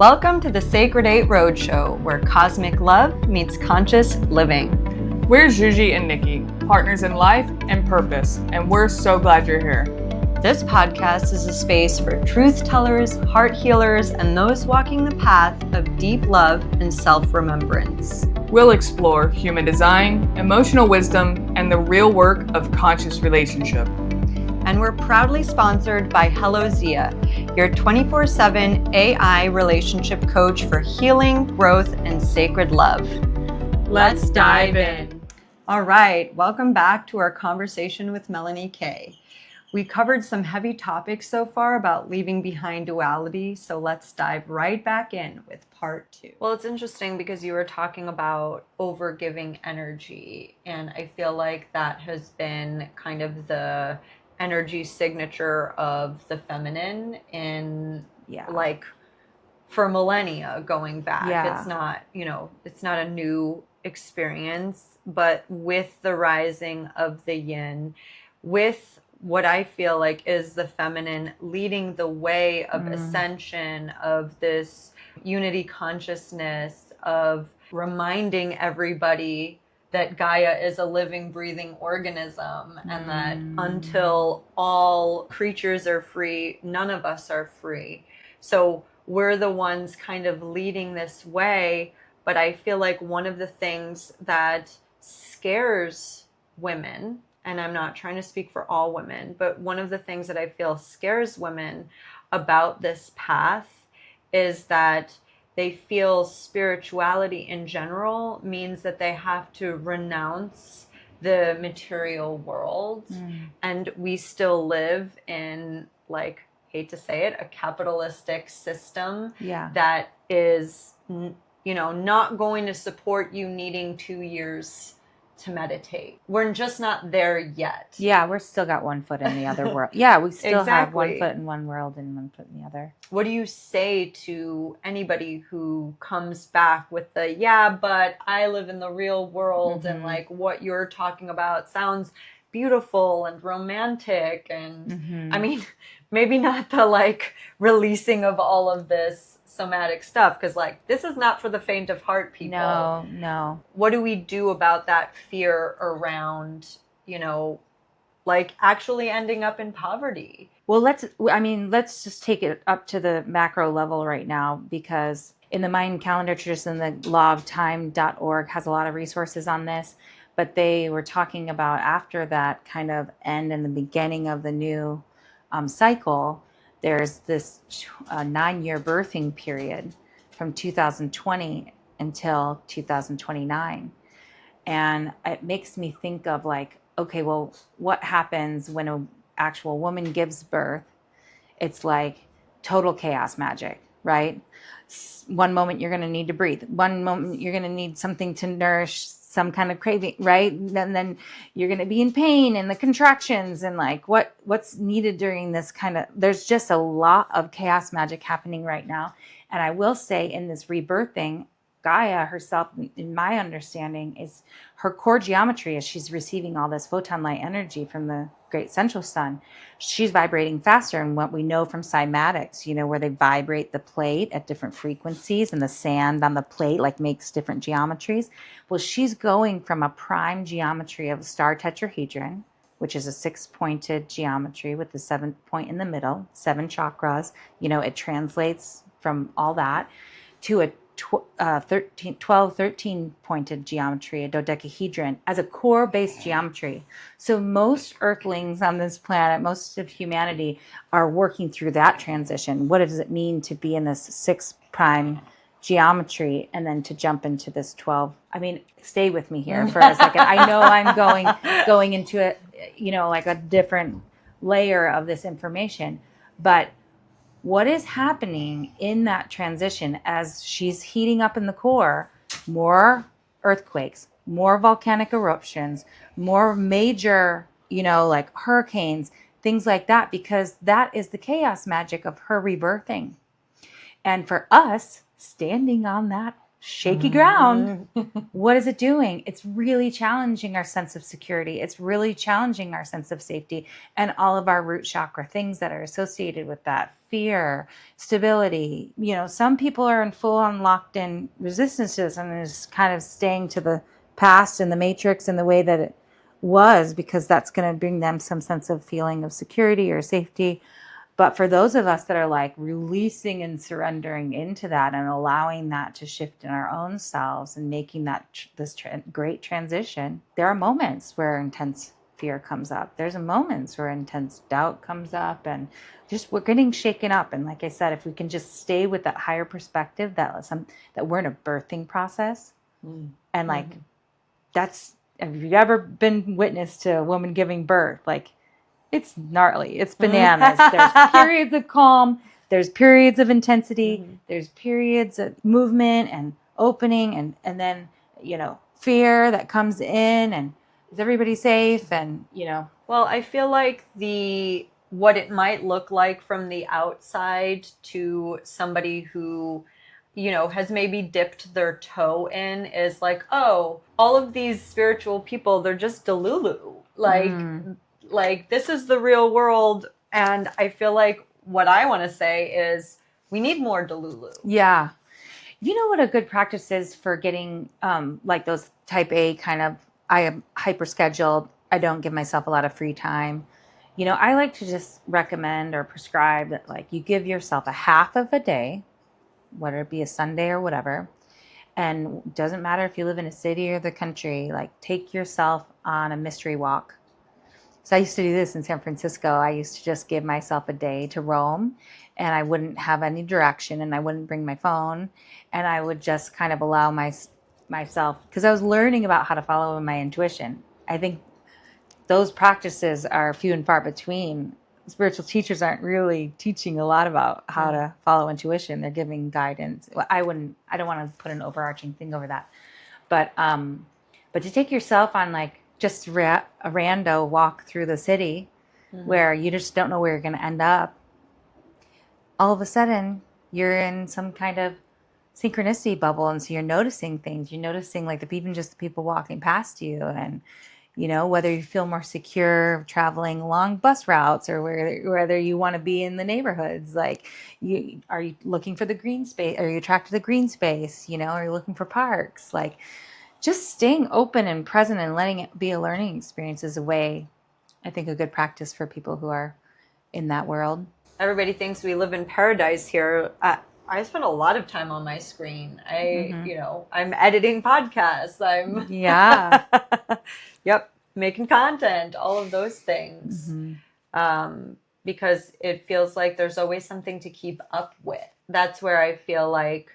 Welcome to the Sacred 8 Roadshow, where cosmic love meets conscious living. We're Juji and Nikki, partners in life and purpose, and we're so glad you're here. This podcast is a space for truth tellers, heart healers, and those walking the path of deep love and self-remembrance. We'll explore human design, emotional wisdom, and the real work of conscious relationship. And we're proudly sponsored by Hello Zia, your 24/7 AI relationship coach for healing, growth, and sacred love. Let's dive in. All right, welcome back to our conversation with Melanie K. We covered some heavy topics so far about leaving behind duality, so let's dive right back in with part 2. Well, it's interesting because you were talking about overgiving energy, and I feel like that has been kind of the energy signature of the feminine in like for millennia going back. It's not, it's not a new experience, but with the rising of the yin, with what I feel like is the feminine leading the way of ascension, of this unity consciousness, of reminding everybody that Gaia is a living, breathing organism, and that until all creatures are free, none of us are free. So we're the ones kind of leading this way. But I feel like one of the things that scares women, and I'm not trying to speak for all women, but one of the things that I feel scares women about this path is that they feel spirituality in general means that they have to renounce the material world. And we still live in, like, hate to say it, a capitalistic system that is, not going to support you needing 2 years to meditate. We're just not there yet. Yeah, we're still got one foot in the other world. Yeah, we still have one Exactly. foot in one world and one foot in the other. What do you say to anybody who comes back with the, but I live in the real world and like what you're talking about sounds beautiful and romantic and I mean, maybe not the like releasing of all of this somatic stuff, because like this is not for the faint of heart, people. No. What do we do about that fear around, like actually ending up in poverty? Well, let's just take it up to the macro level right now, because in the Mayan calendar tradition, the lawoftime.org has a lot of resources on this, but they were talking about after that kind of end and the beginning of the new cycle, there's this 9-year birthing period from 2020 until 2029. And it makes me think of like, okay, well, what happens when an actual woman gives birth? It's like total chaos magic, right? One moment you're going to need to breathe. One moment you're going to need something to nourish some kind of craving, right? And then you're going to be in pain and the contractions and like what's needed during this kind of, there's just a lot of chaos magic happening right now. And I will say in this rebirthing, Gaia herself, in my understanding, is her core geometry as she's receiving all this photon light energy from the great central sun. She's vibrating faster. And what we know from cymatics, where they vibrate the plate at different frequencies and the sand on the plate like makes different geometries. Well, she's going from a prime geometry of a star tetrahedron, which is a 6-pointed geometry with the 7th point in the middle, 7 chakras. It translates from all that to a 13 pointed geometry, a dodecahedron, as a core based geometry. So most earthlings on this planet, most of humanity are working through that transition. What does it mean to be in this 6 prime geometry and then to jump into this 12? I mean, stay with me here for a second. I know I'm going into it, like a different layer of this information, but what is happening in that transition as she's heating up in the core? More earthquakes, more volcanic eruptions, more major, like hurricanes, things like that, because that is the chaos magic of her rebirthing. And for us, standing on that shaky ground. What is it doing? It's really challenging our sense of security. It's really challenging our sense of safety and all of our root chakra things that are associated with that. Fear, stability. Some people are in full on locked in resistance to this and is kind of staying to the past and the matrix and the way that it was, because that's going to bring them some sense of feeling of security or safety. But for those of us that are like releasing and surrendering into that and allowing that to shift in our own selves and making that great transition, there are moments where intense fear comes up. There's moments where intense doubt comes up, and just we're getting shaken up. And like I said, if we can just stay with that higher perspective that we're in a birthing process, and like that's, have you ever been witness to a woman giving birth? Like, it's gnarly. It's bananas. There's periods of calm. There's periods of intensity. There's periods of movement and opening, and then, fear that comes in, and is everybody safe? And, Well, I feel like what it might look like from the outside to somebody who, has maybe dipped their toe in is like, oh, all of these spiritual people, they're just delulu. Like this is the real world. And I feel like what I want to say is we need more delulu. Yeah. You know what a good practice is for getting like those type A kind of, I am hyper scheduled. I don't give myself a lot of free time. I like to just recommend or prescribe that, like, you give yourself a half of a day, whether it be a Sunday or whatever. And it doesn't matter if you live in a city or the country, like, take yourself on a mystery walk. So I used to do this in San Francisco. I used to just give myself a day to roam, and I wouldn't have any direction, and I wouldn't bring my phone, and I would just kind of allow myself, because I was learning about how to follow my intuition. I think those practices are few and far between. Spiritual teachers aren't really teaching a lot about how to follow intuition. They're giving guidance. Well, I don't want to put an overarching thing over that, but to take yourself on, like, just a rando walk through the city where you just don't know where you're going to end up. All of a sudden, you're in some kind of synchronicity bubble, and so you're noticing things. You're noticing, like, even just the people walking past you, and whether you feel more secure traveling along bus routes or whether you want to be in the neighborhoods. Like, are you looking for the green space? Are you attracted to the green space? Are you looking for parks? Like, just staying open and present and letting it be a learning experience is a way, I think, a good practice for people who are in that world. Everybody thinks we live in paradise here. I spend a lot of time on my screen. I'm editing podcasts. Yep, making content, all of those things. Because it feels like there's always something to keep up with. That's where I feel like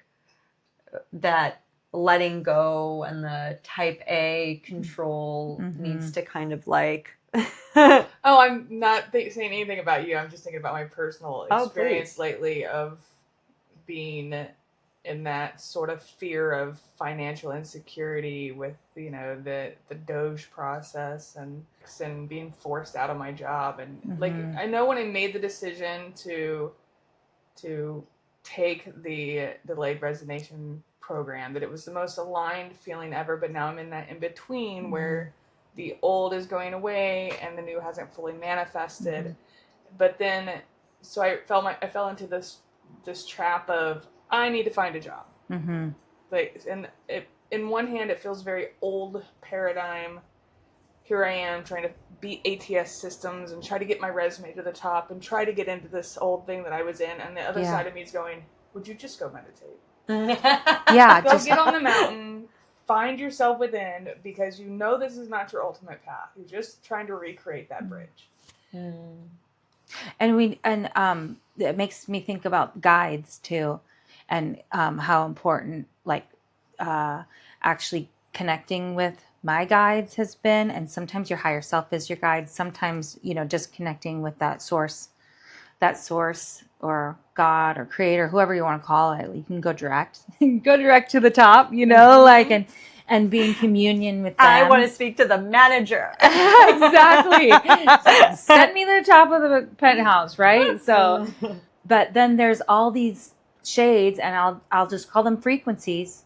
that letting go and the type A control needs to kind of like... Oh, I'm not saying anything about you. I'm just thinking about my personal experience lately of being in that sort of fear of financial insecurity with, the Doge process and being forced out of my job. And like, I know when I made the decision to take the delayed resignation program, that it was the most aligned feeling ever, but now I'm in that in between where the old is going away and the new hasn't fully manifested. But then, so I fell into this trap of, I need to find a job. Like, and in one hand, it feels very old paradigm. Here I am trying to beat ATS systems and try to get my resume to the top and try to get into this old thing that I was in. And the other side of me is going, would you just go meditate? Go get on the mountain, find yourself within, because this is not your ultimate path. You're just trying to recreate that bridge. And it makes me think about guides too, and how important, like, actually connecting with my guides has been. And sometimes your higher self is your guide. Sometimes, just connecting with that source or God or creator, whoever you want to call it. You can go direct to the top, like, and be in communion with them. I want to speak to the manager. Exactly. Send me to the top of the penthouse, right? So, but then there's all these shades, and I'll just call them frequencies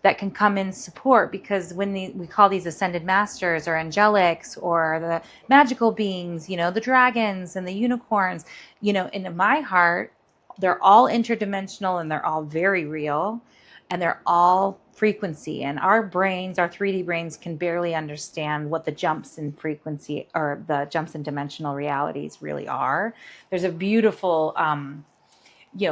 that can come in support, because when we call these ascended masters or angelics or the magical beings, the dragons and the unicorns, in my heart, they're all interdimensional and they're all very real and they're all frequency. And our brains, our 3D brains, can barely understand what the jumps in frequency or the jumps in dimensional realities really are. There's a beautiful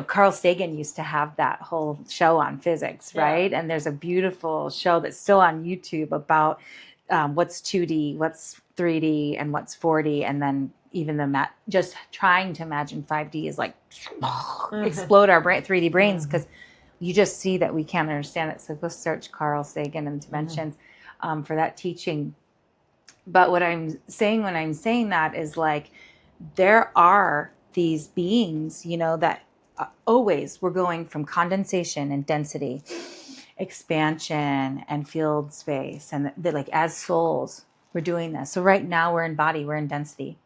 Carl Sagan used to have that whole show on physics, right? Yeah. And there's a beautiful show that's still on YouTube about what's 2D, what's 3D, and what's 4D. And then even just trying to imagine 5D is like explode our 3D brains, because you just see that we can't understand it. So go search Carl Sagan and dimensions for that teaching. But what I'm saying when I'm saying that is like, there are these beings, that always we're going from condensation and density, expansion and field space. And like as souls, we're doing this. So right now we're in body, we're in density.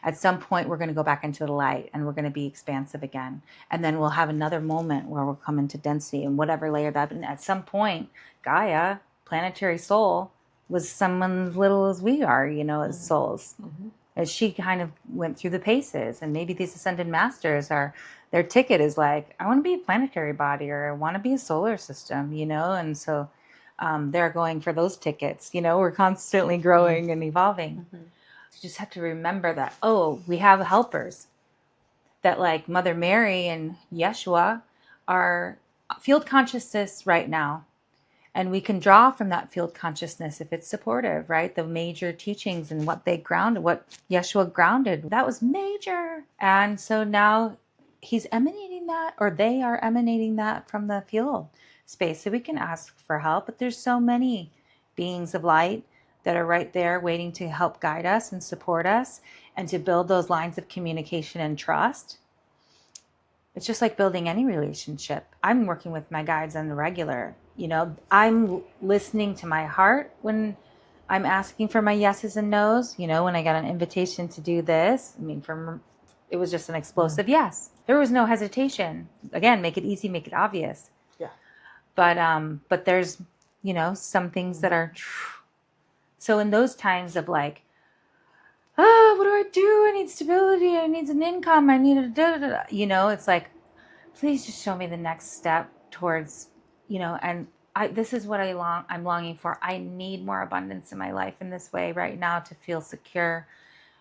At some point, we're going to go back into the light and we're going to be expansive again. And then we'll have another moment where we'll come into density and whatever layer that. And at some point, Gaia, planetary soul, was someone as little as we are, as souls. As she kind of went through the paces. And maybe these ascended masters their ticket is like, I want to be a planetary body, or I want to be a solar system, And so they're going for those tickets. We're constantly growing and evolving. You just have to remember that, we have helpers, that like Mother Mary and Yeshua are field consciousness right now. And we can draw from that field consciousness if it's supportive, right? The major teachings and what Yeshua grounded, that was major. And so now he's emanating that, or they are emanating that from the field space. So we can ask for help, but there's so many beings of light that are right there waiting to help guide us and support us and to build those lines of communication and trust. It's just like building any relationship. I'm working with my guides on the regular. I'm listening to my heart when I'm asking for my yeses and nos. When I got an invitation to do this, it was just an explosive yes. There was no hesitation. Again, make it easy, make it obvious. Yeah. But there's, some things that are. So in those times of like, what do I do? I need stability. I need an income. I need a it's like, please just show me the next step towards, and this is what I'm longing for. I need more abundance in my life in this way right now to feel secure.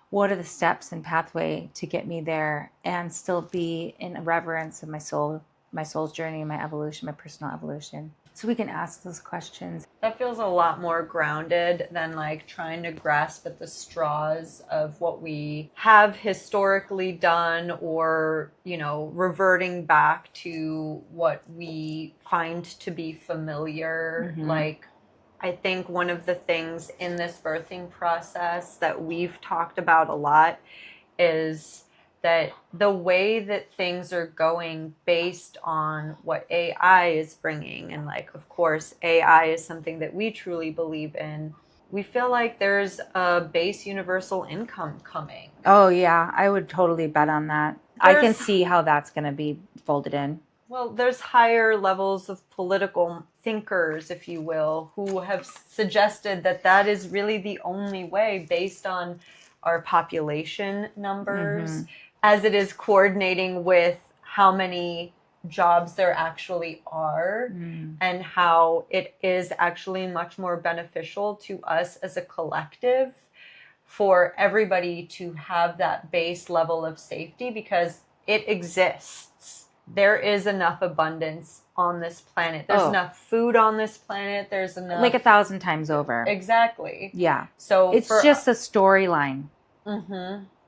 What are the steps and pathway to get me there and still be in reverence of my soul's journey, my evolution, my personal evolution? So we can ask those questions. That feels a lot more grounded than like trying to grasp at the straws of what we have historically done, or, reverting back to what we find to be familiar. Like, I think one of the things in this birthing process that we've talked about a lot is that the way that things are going based on what AI is bringing, and like, of course, AI is something that we truly believe in. We feel like there's a base universal income coming. Oh, yeah. I would totally bet on that. I can see how that's going to be folded in. Well, there's higher levels of political thinkers, if you will, who have suggested that that is really the only way based on our population numbers, as it is coordinating with how many jobs there actually are, and how it is actually much more beneficial to us as a collective for everybody to have that base level of safety, because it exists. There is enough abundance on this planet. There's enough food on this planet. There's enough, like 1,000 times over. Exactly. Yeah. So it's just a storyline.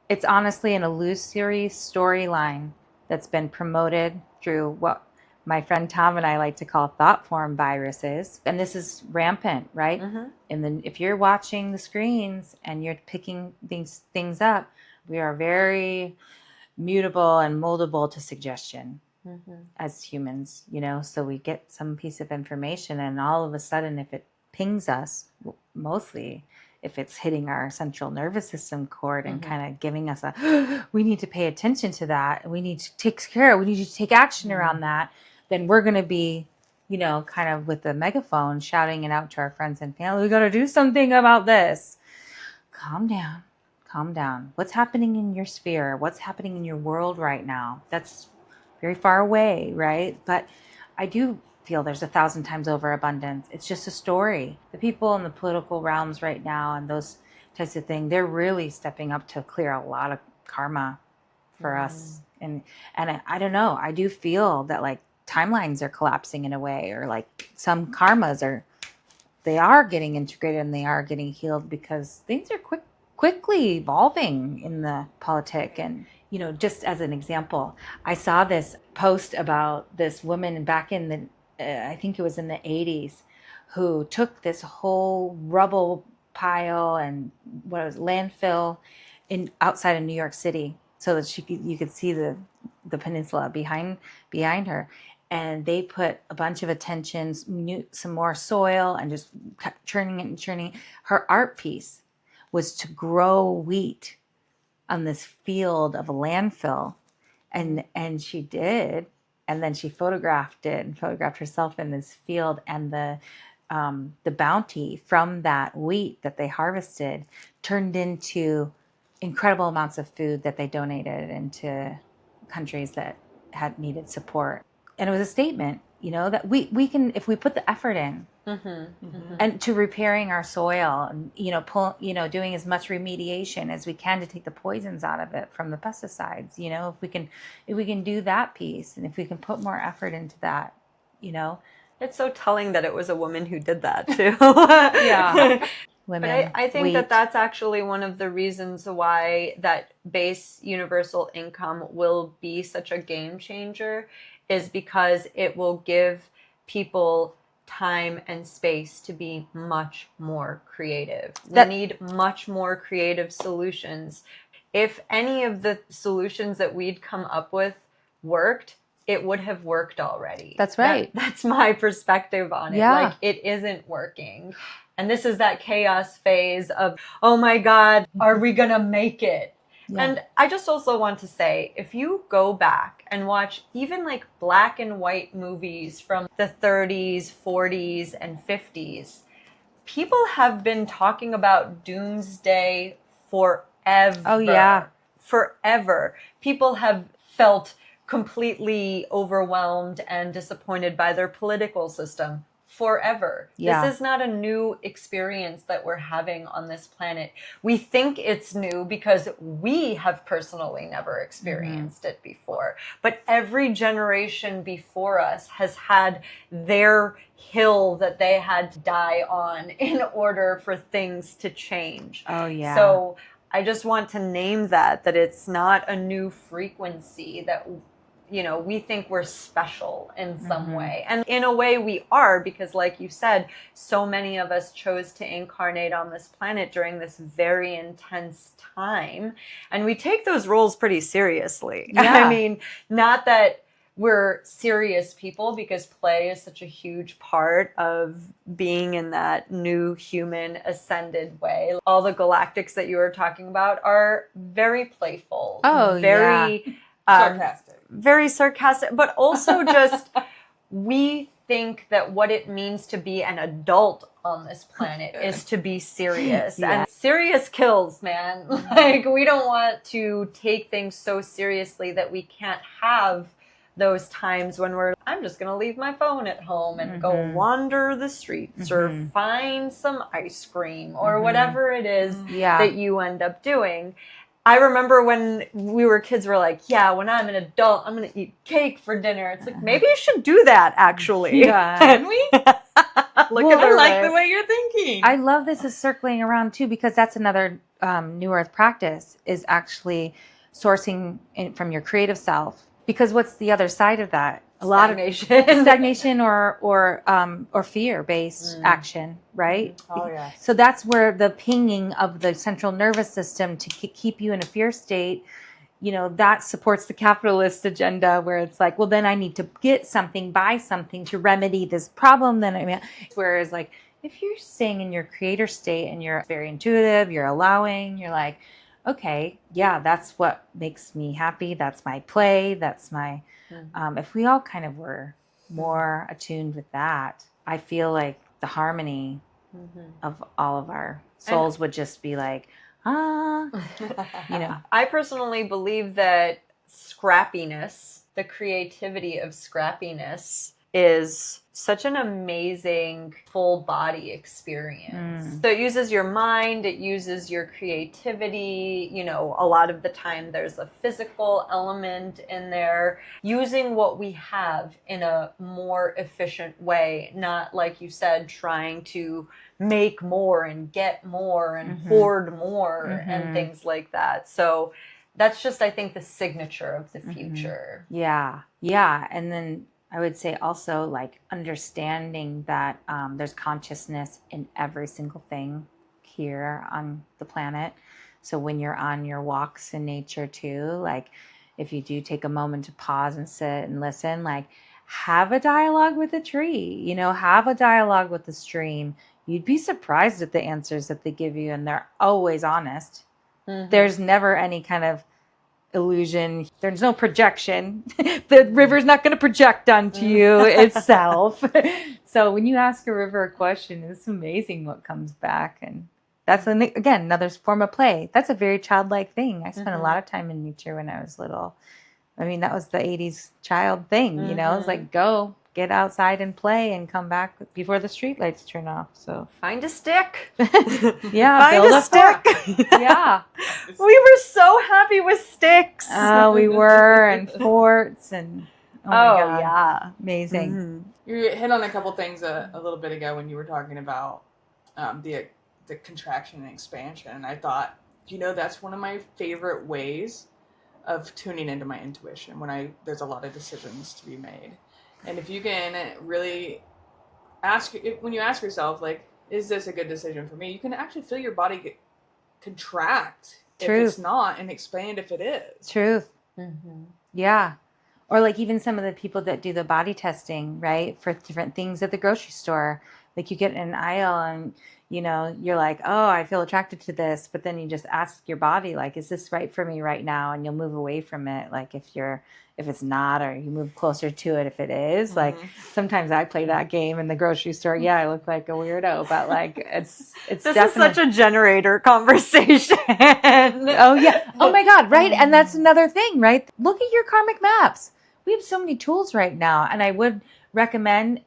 It's honestly an illusory storyline that's been promoted through what my friend Tom and I like to call thought form viruses. And this is rampant, right? And then if you're watching the screens and you're picking these things up, we are very mutable and moldable to suggestion as humans, so we get some piece of information and all of a sudden, if it pings us, mostly if it's hitting our central nervous system cord and kind of giving us we need to pay attention to that. We need to take care. We need to take action around that. Then we're going to be, kind of with the megaphone, shouting it out to our friends and family. We got to do something about this. Calm down. Calm down. What's happening in your sphere? What's happening in your world right now? That's very far away, right? But I do feel there's 1,000 times overabundance. It's just a story. The people in the political realms right now and those types of things, they're really stepping up to clear a lot of karma for us. And I don't know. I do feel that like timelines are collapsing in a way, or like some karmas they are getting integrated and they are getting healed, because things are quickly evolving in the politic. And just as an example, I saw this post about this woman back in the I think it was in the 80s, who took this whole rubble pile and landfill outside of New York City, so that you could see the peninsula behind her. And they put a bunch of attention, some more soil, and just kept churning it and churning. Her art piece was to grow wheat on this field of a landfill. And she did. And then she photographed it and photographed herself in this field. And the bounty from that wheat that they harvested turned into incredible amounts of food that they donated into countries that had needed support. And it was a statement, that we can, if we put the effort in, and to repairing our soil, and doing as much remediation as we can to take the poisons out of it from the pesticides. If we can do that piece, and if we can put more effort into that, It's so telling that it was a woman who did that too. Yeah. Women, but I think wheat. that's actually one of the reasons why that base universal income will be such a game changer, is because it will give people time and space to be much more creative. We need much more creative solutions. If any of the solutions that we'd come up with worked, it would have worked already. That's right. That's my perspective on it. Yeah. Like, it isn't working. And this is that chaos phase of, oh my God, are we going to make it? Yeah. And I just also want to say, if you go back and watch even like black and white movies from the 30s, 40s, and 50s, people have been talking about doomsday forever. Oh, yeah. Forever. People have felt completely overwhelmed and disappointed by their political system forever. Yeah. This is not a new experience that we're having on this planet. We think it's new because we have personally never experienced it before. But every generation before us has had their hill that they had to die on in order for things to change. Oh, yeah. So I just want to name that it's not a new frequency, that we think we're special in some way. And in a way we are, because like you said, so many of us chose to incarnate on this planet during this very intense time. And we take those roles pretty seriously. Yeah. I mean, not that we're serious people, because play is such a huge part of being in that new human ascended way. All the galactics that you were talking about are very playful. Oh, very sarcastic. Very sarcastic, but also just we think that what it means to be an adult on this planet is to be serious. Yeah. And serious kills, man. Like, we don't want to take things so seriously that we can't have those times when I'm just going to leave my phone at home and go wander the streets or find some ice cream or whatever it is that you end up doing. I remember when we were kids, we're like, yeah, when I'm an adult, I'm going to eat cake for dinner. It's like, maybe you should do that, actually. Yeah. Can we? I like the way you're thinking. I love this is circling around, too, because that's another New Earth practice, is actually sourcing from your creative self. Because what's the other side of that? A lot of stagnation or fear-based action, right? Oh, yeah. So that's where the pinging of the central nervous system to keep you in a fear state, that supports the capitalist agenda, where it's like, well, then I need to get something, buy something to remedy this problem. Whereas like, if you're staying in your creator state and you're very intuitive, you're allowing, you're like, okay, yeah, that's what makes me happy. That's my play. That's my, if we all kind of were more attuned with that, I feel like the harmony of all of our souls would just be like, I personally believe that scrappiness, the creativity of scrappiness, is such an amazing full body experience. So it uses your mind, it uses your creativity. A lot of the time there's a physical element in there, using what we have in a more efficient way, not, like you said, trying to make more and get more and hoard more and things like that. So that's just, I think, the signature of the future. Yeah. And then I would say also like understanding that there's consciousness in every single thing here on the planet. So when you're on your walks in nature too, like if you do take a moment to pause and sit and listen, like have a dialogue with a tree, have a dialogue with the stream. You'd be surprised at the answers that they give you, and they're always honest. There's never any kind of illusion. There's no projection. The river's not going to project onto you itself. So when you ask a river a question, it's amazing what comes back. And that's, again, another form of play. That's a very childlike thing. I spent a lot of time in nature when I was little. I mean, that was the 80s child thing, It's like, go get outside and play and come back before the streetlights turn off. So find a stick. Yeah, find build a stick. Yeah. We were so happy with sticks. We were, and forts, and oh my God. Yeah, Amazing. You hit on a couple things a little bit ago when you were talking about the contraction and expansion. And I thought, that's one of my favorite ways of tuning into my intuition when there's a lot of decisions to be made. And if you can really when you ask yourself, like, is this a good decision for me? You can actually feel your body contract if it's not, and expand if it is. Truth. Yeah. Or like even some of the people that do the body testing, right, for different things at the grocery store. Like you get in an aisle and, you're like, oh, I feel attracted to this. But then you just ask your body, like, is this right for me right now? And you'll move away from it. Like if it's not, or you move closer to it if it is. Like sometimes I play that game in the grocery store. Yeah, I look like a weirdo, but like it's this is such a generator conversation. Oh yeah. Oh my God. Right. And that's another thing, right? Look at your karmic maps. We have so many tools right now. And I would recommend,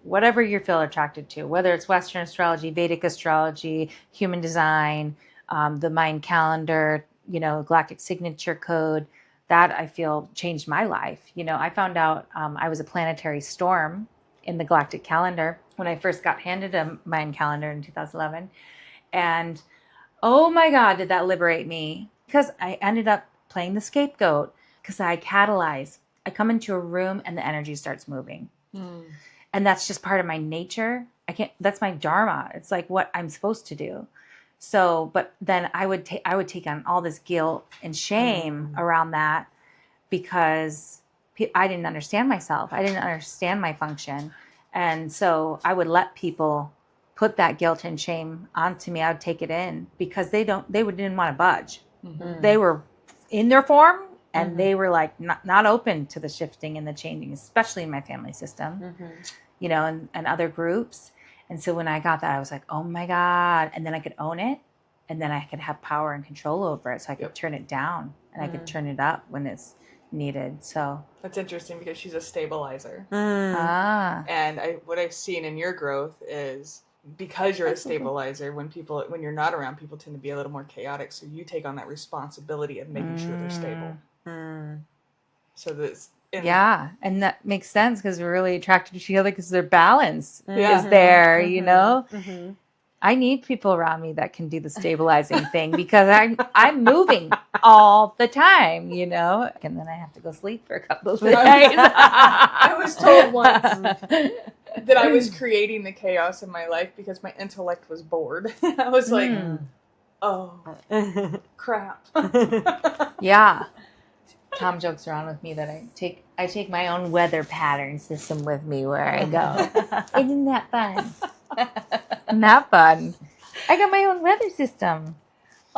whatever you feel attracted to, whether it's Western astrology, Vedic astrology, human design, the Mayan calendar, galactic signature code, that I feel changed my life. I found out I was a planetary storm in the galactic calendar when I first got handed a Mayan calendar in 2011. And oh my God, did that liberate me? Because I ended up playing the scapegoat because I catalyze. I come into a room and the energy starts moving. And that's just part of my nature. That's my dharma. It's like what I'm supposed to do. So, but then I would take on all this guilt and shame around that because I didn't understand myself. I didn't understand my function. And so I would let people put that guilt and shame onto me. I would take it in because they didn't want to budge. They were in their form and they were like not open to the shifting and the changing, especially in my family system, and other groups. And so when I got that, I was like, oh my God. And then I could own it. And then I could have power and control over it. So I could turn it down and I could turn it up when it's needed. So that's interesting because she's a stabilizer. And what I've seen in your growth is because you're a stabilizer, when you're not around, people tend to be a little more chaotic. So you take on that responsibility of making sure they're stable. So that's and that makes sense because we're really attracted to each other because their balance is there, I need people around me that can do the stabilizing thing because I'm moving all the time, and then I have to go sleep for a couple of days. I was told once that I was creating the chaos in my life because my intellect was bored. I was like, oh, crap. Yeah. Tom jokes around with me that I take my own weather pattern system with me where I go. Isn't that fun? Not fun. I got my own weather system.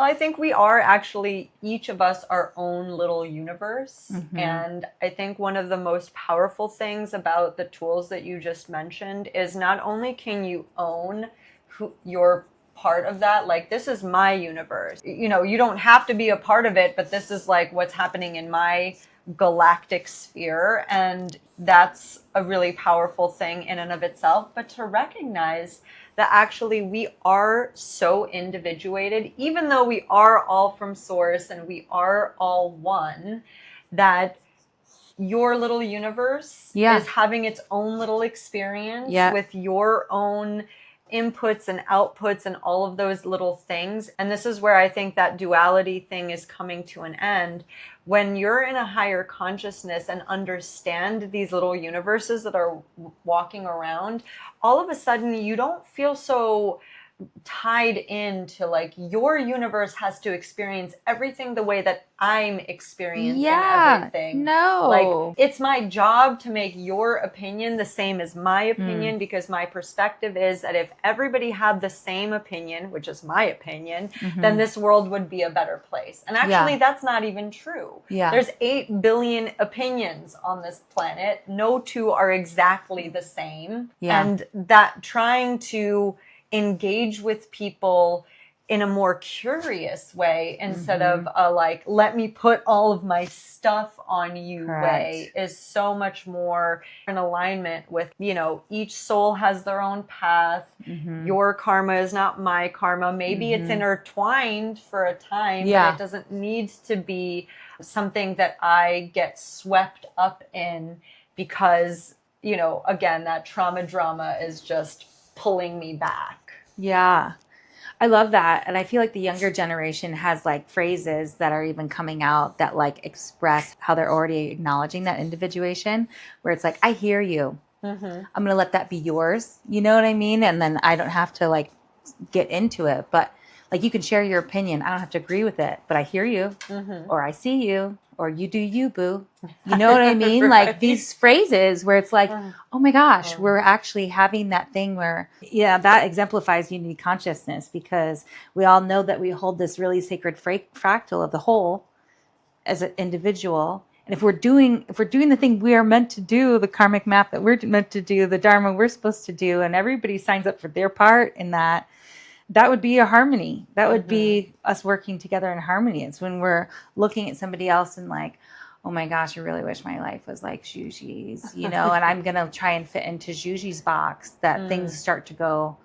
Well, I think we are actually each of us our own little universe. Mhm. And I think one of the most powerful things about the tools that you just mentioned is not only can you own your part of that, like this is my universe. You know, you don't have to be a part of it, but this is like what's happening in my galactic sphere. And that's a really powerful thing in and of itself. But to recognize that actually we are so individuated, even though we are all from source and we are all one, that your little universe is having its own little experience with your own inputs and outputs and all of those little things. And this is where I think that duality thing is coming to an end. When you're in a higher consciousness and understand these little universes that are walking around, all of a sudden you don't feel so tied into like your universe has to experience everything the way that I'm experiencing everything. No. Like it's my job to make your opinion the same as my opinion because my perspective is that if everybody had the same opinion, which is my opinion, then this world would be a better place. And actually that's not even true. There's 8 billion opinions on this planet. No two are exactly the same. And that trying to engage with people in a more curious way instead of a like, let me put all of my stuff on you way is so much more in alignment with, you know, each soul has their own path. Your karma is not my karma. Maybe it's intertwined for a time, but it doesn't need to be something that I get swept up in because, you know, again, that trauma drama is just pulling me back. Yeah. I love that. And I feel like the younger generation has like phrases that are even coming out that like express how they're already acknowledging that individuation, where it's like, I hear you. I'm going to let that be yours. You know what I mean? And then I don't have to like get into it, but like you can share your opinion. I don't have to agree with it, but I hear you or I see you or you do you, boo. You know what I mean? Like these phrases where it's like, oh my gosh, we're actually having that thing where, that exemplifies unity consciousness because we all know that we hold this really sacred fractal of the whole as an individual. And if we're doing the thing we are meant to do, the karmic map that we're meant to do, the dharma we're supposed to do, and everybody signs up for their part in that, that would be a harmony. That would be us working together in harmony. It's when we're looking at somebody else and like, oh my gosh, I really wish my life was like Juji's, you know, and I'm going to try and fit into Juji's box that things start to go.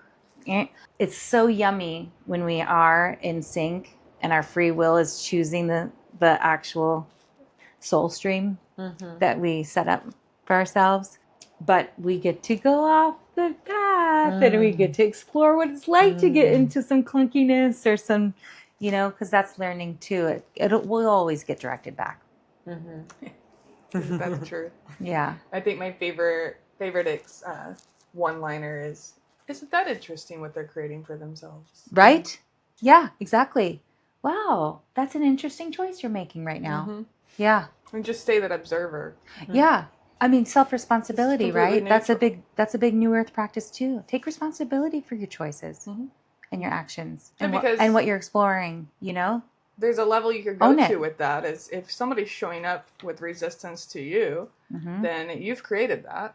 It's so yummy when we are in sync and our free will is choosing the actual soul stream that we set up for ourselves. But we get to go off the path and we get to explore what it's like to get into some clunkiness or some, you know, because that's learning too. We'll always get directed back. Isn't that the truth? Yeah. I think my favorite one-liner is, isn't that interesting what they're creating for themselves? Right? Yeah, exactly. Wow. That's an interesting choice you're making right now. Yeah. And just stay that observer. Yeah. I mean, self-responsibility, right? Neutral. That's a big New Earth practice too. Take responsibility for your choices and your actions and what you're exploring, you know? There's a level you could go to with that is if somebody's showing up with resistance to you, then you've created that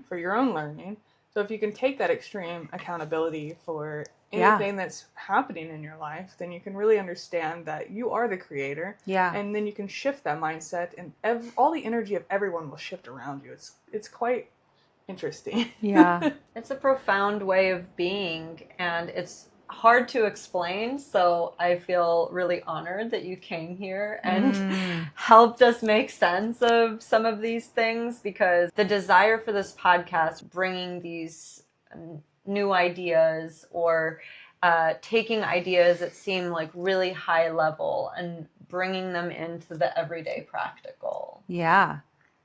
for your own learning. So if you can take that extreme accountability for anything that's happening in your life, then you can really understand that you are the creator. Yeah. And then you can shift that mindset and all the energy of everyone will shift around you. It's quite interesting. Yeah. It's a profound way of being and it's hard to explain. So I feel really honored that you came here and helped us make sense of some of these things because the desire for this podcast, bringing these new ideas or taking ideas that seem like really high level and bringing them into the everyday practical. Yeah.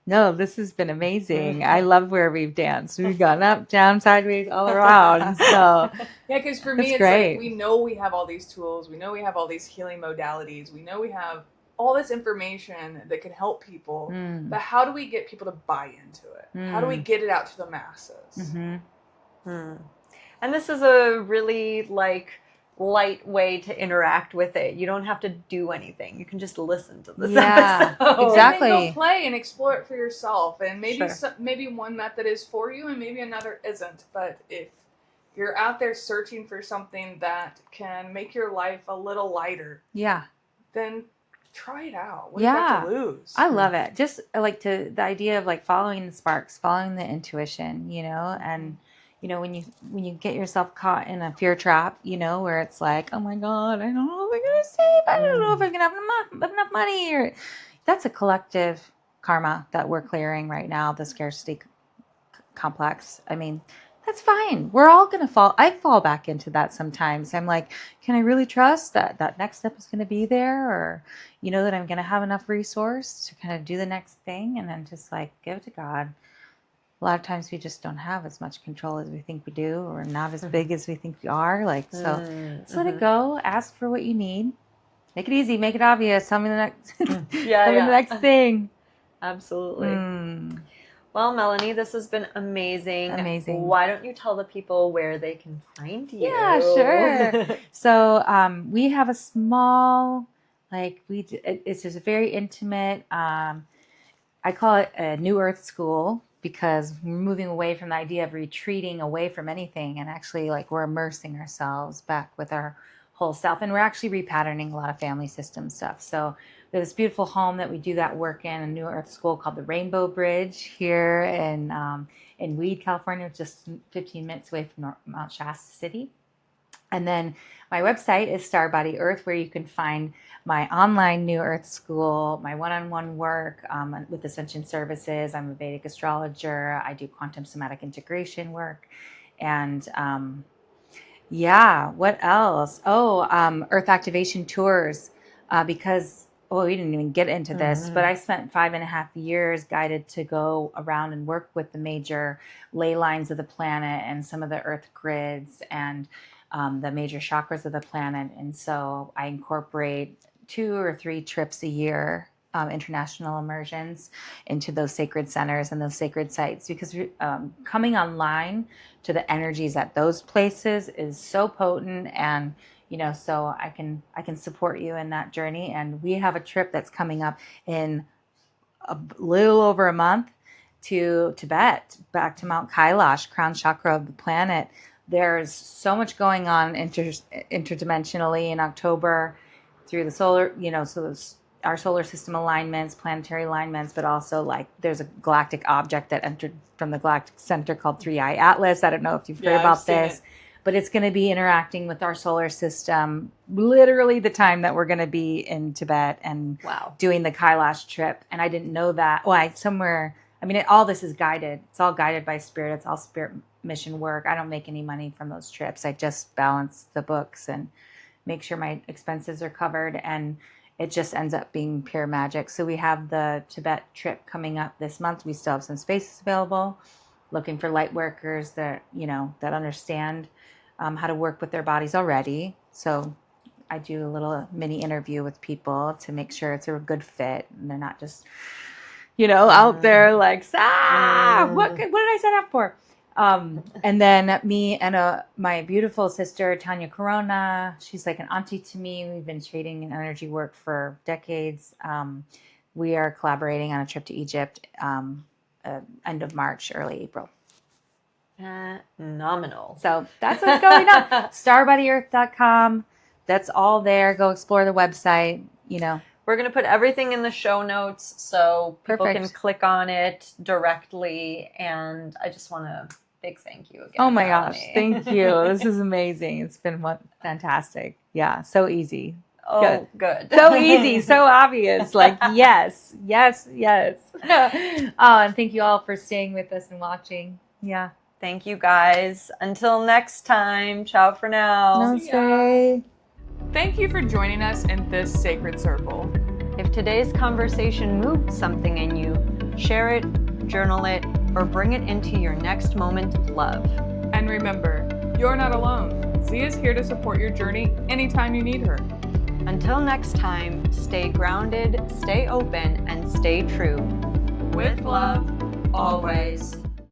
No, this has been amazing. I love where we've danced. We've gone up, down, sideways, all around. So yeah, because for me, it's great. Like we know we have all these tools. We know we have all these healing modalities. We know we have all this information that can help people. But how do we get people to buy into it? How do we get it out to the masses? And this is a really like light way to interact with it. You don't have to do anything. You can just listen to this Yeah, episode. exactly. And then go play and explore it for yourself. And maybe Sure. maybe one method is for you and maybe another isn't. But if you're out there searching for something that can make your life a little lighter, Yeah. then try it out. What do you got to lose? I love it. Just like the idea of like following the sparks, following the intuition, and when you get yourself caught in a fear trap, where it's like, oh my God, I don't know if I'm gonna save, I don't know if I'm gonna have enough money, or that's a collective karma that we're clearing right now, the scarcity complex. I mean, that's fine. We're all going to fall. I fall back into that sometimes. I'm like, can I really trust that next step is going to be there? Or, that I'm going to have enough resource to kind of do the next thing, and then just like give it to God. A lot of times we just don't have as much control as we think we do, or not as big as we think we are. Like, so just let it go. Ask for what you need. Make it easy. Make it obvious. Tell me the next, tell me the next thing. Absolutely. Well, Melanie, this has been amazing. Amazing. Why don't you tell the people where they can find you? Yeah, sure. So we have a small, it's just a very intimate, I call it a New Earth School, because we're moving away from the idea of retreating away from anything, and actually like we're immersing ourselves back with our whole self, and we're actually repatterning a lot of family system stuff. So we have this beautiful home that we do that work in, a New Earth School called the Rainbow Bridge here in Weed, California, just 15 minutes away from Mount Shasta City. And then my website is Star Body Earth, where you can find my online New Earth School, my one-on-one work with Ascension services. I'm a Vedic astrologer. I do quantum somatic integration work. And what else? Earth activation tours, because we didn't even get into this, but I spent 5.5 years guided to go around and work with the major ley lines of the planet and some of the earth grids and the major chakras of the planet. And so I incorporate 2 or 3 trips a year, international immersions into those sacred centers and those sacred sites, because coming online to the energies at those places is so potent. And so I can support you in that journey. And we have a trip that's coming up in a little over a month to Tibet, back to Mount Kailash, crown chakra of the planet. There's so much going on interdimensionally in October through the solar, so our solar system alignments, planetary alignments, but also like there's a galactic object that entered from the galactic center called 3i Atlas. I don't know if you've heard about this. But it's going to be interacting with our solar system literally the time that we're going to be in Tibet and doing the Kailash trip. And I didn't know that. All this is guided. It's all guided by spirit. It's all spirit mission work. I don't make any money from those trips. I just balance the books and make sure my expenses are covered. And it just ends up being pure magic. So we have the Tibet trip coming up this month. We still have some spaces available. Looking for light workers that understand how to work with their bodies already. So I do a little mini interview with people to make sure it's a good fit and they're not just, out there like, what did I sign up for? And then me and my beautiful sister, Tanya Corona, she's like an auntie to me. We've been trading in energy work for decades. We are collaborating on a trip to Egypt end of March, early April. Phenomenal. So that's what's going on. StarBodyEarth.com. That's all there. Go explore the website. We're going to put everything in the show notes so people can click on it directly. And I just want to big thank you again. Oh my gosh. Thank you. This is amazing. It's been fantastic. Yeah. So easy. Oh, good. So easy, so obvious. Like, yes. And thank you all for staying with us and watching. Yeah. Thank you, guys. Until next time. Ciao for now. Namaste. Thank you for joining us in this sacred circle. If today's conversation moved something in you, share it, journal it, or bring it into your next moment of love. And remember, you're not alone. Z is here to support your journey anytime you need her. Until next time, stay grounded, stay open, and stay true. With love, always.